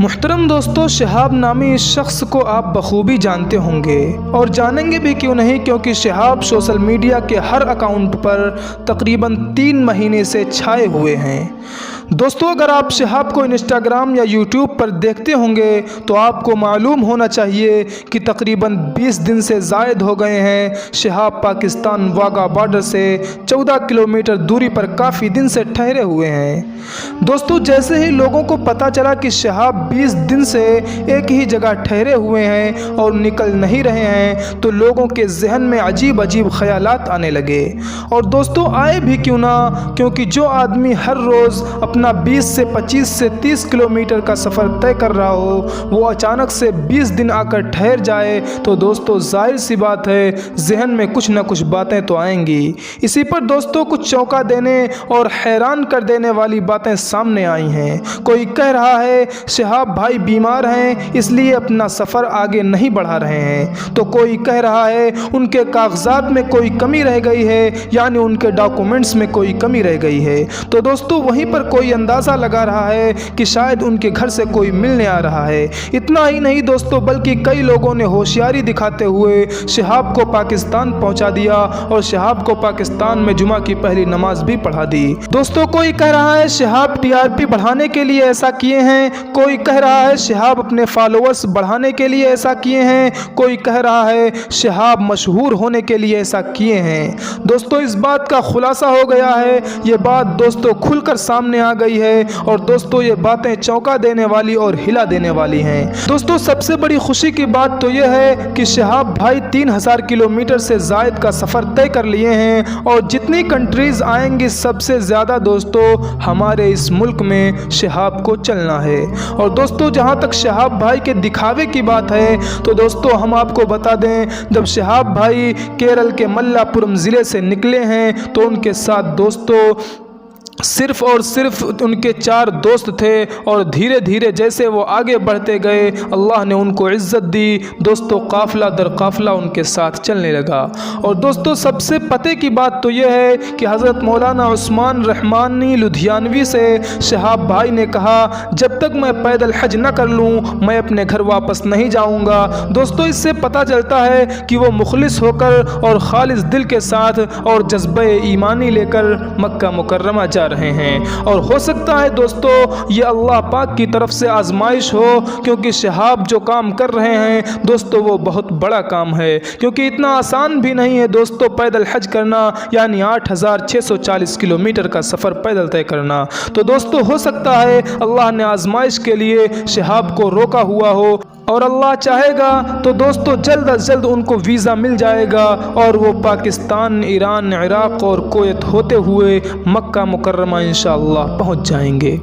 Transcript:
मुहतरम दोस्तों, शहाब नामी इस शख्स को आप बखूबी जानते होंगे और जानेंगे भी क्यों नहीं, क्योंकि शहाब सोशल मीडिया के हर अकाउंट पर तकरीबन 3 महीने से छाए हुए हैं। दोस्तों, अगर आप शहाब को इंस्टाग्राम या यूट्यूब पर देखते होंगे तो आपको मालूम होना चाहिए कि तकरीबन 20 दिन से ज़ायद हो गए हैं शहाब पाकिस्तान वाघा बॉर्डर से 14 किलोमीटर दूरी पर काफ़ी दिन से ठहरे हुए हैं। दोस्तों, जैसे ही लोगों को पता चला कि शहाब 20 दिन से एक ही जगह ठहरे हुए हैं और निकल नहीं रहे हैं, तो लोगों के जहन में अजीब अजीब ख्यालात आने लगे। और दोस्तों, आए भी क्यों ना, क्योंकि जो आदमी हर रोज़ अपना 20 से 25 से 30 किलोमीटर का सफ़र तय कर रहा हो, वो अचानक से 20 दिन आकर ठहर जाए तो दोस्तों जाहिर सी बात है जहन में कुछ ना कुछ बातें तो आएंगी। इसी पर दोस्तों कुछ चौंका देने और हैरान कर देने वाली बातें सामने आई हैं। कोई कह रहा है शहाब भाई बीमार हैं इसलिए अपना सफ़र आगे नहीं बढ़ा रहे हैं, तो कोई कह रहा है उनके कागजात में कोई कमी रह गई है, यानी उनके डॉक्यूमेंट्स में कोई कमी रह गई है। तो दोस्तों वहीं पर कोई अंदाज़ा लगा रहा है कि शायद उनके घर से कोई मिलने आ रहा है। इतना ही नहीं दोस्तों, बल्कि कई लोगों ने होशियारी दिखाते हुए शहाब को पाकिस्तान पहुंचा दिया और शहाब को पाकिस्तान में जुमा की पहली नमाज भी पढ़ा दी। दोस्तों, कोई कह रहा है शहाब टीआरपी बढ़ाने के लिए ऐसा किए हैं, कोई कह रहा है शहाब अपने फॉलोअर्स बढ़ाने के लिए ऐसा किए हैं, कोई कह रहा है शहाब मशहूर होने के लिए ऐसा किए हैं। दोस्तों, इस बात का खुलासा हो गया है, ये बात दोस्तों खुलकर सामने आ गई है और दोस्तों ये बातें चौंका देने वाली और हिला देने वाली हैं। दोस्तों, सबसे बड़ी खुशी की बात तो यह है कि शहाब भाई 3000 किलोमीटर से ज़ायद का सफ़र तय कर लिए हैं और जितनी कंट्रीज़ आएंगी सबसे ज़्यादा दोस्तों हमारे इस मुल्क में शहाब को चलना है। और दोस्तों, जहां तक शहाब भाई के दिखावे की बात है तो दोस्तों हम आपको बता दें, जब शहाब भाई केरल के मल्लापुरम ज़िले से निकले हैं तो उनके साथ दोस्तों सिर्फ़ और सिर्फ उनके 4 दोस्त थे और धीरे धीरे जैसे वो आगे बढ़ते गए अल्लाह ने उनको इज़्ज़त दी। दोस्तों, काफ़िला दर काफ़िला उनके साथ चलने लगा। और दोस्तों, सबसे पते की बात तो यह है कि हज़रत मौलाना उस्मान रहमानी लुधियानवी से शहाब भाई ने कहा, जब तक मैं पैदल हज न कर लूँ मैं अपने घर वापस नहीं जाऊँगा। दोस्तों, इससे पता चलता है कि वो मुखलिस होकर और खालिस दिल के साथ और जज्बे ईमानी लेकर मक्का मुकर्रमा जा रहे हैं। और हो सकता है दोस्तों ये अल्लाह पाक की तरफ से आजमाइश हो, क्योंकि शहाब जो काम कर रहे हैं दोस्तों वो बहुत बड़ा काम है, क्योंकि इतना आसान भी नहीं है दोस्तों पैदल हज करना, यानी 8640 किलोमीटर का सफ़र पैदल तय करना। तो दोस्तों हो सकता है अल्लाह ने आजमाइश के लिए शहाब को रोका हुआ हो और अल्लाह चाहेगा तो दोस्तों जल्द अज जल्द उनको वीज़ा मिल जाएगा और वो पाकिस्तान, ईरान, इराक़ और कुवैत होते हुए मक्का मुकर्रमा इंशाअल्लाह पहुँच जाएंगे।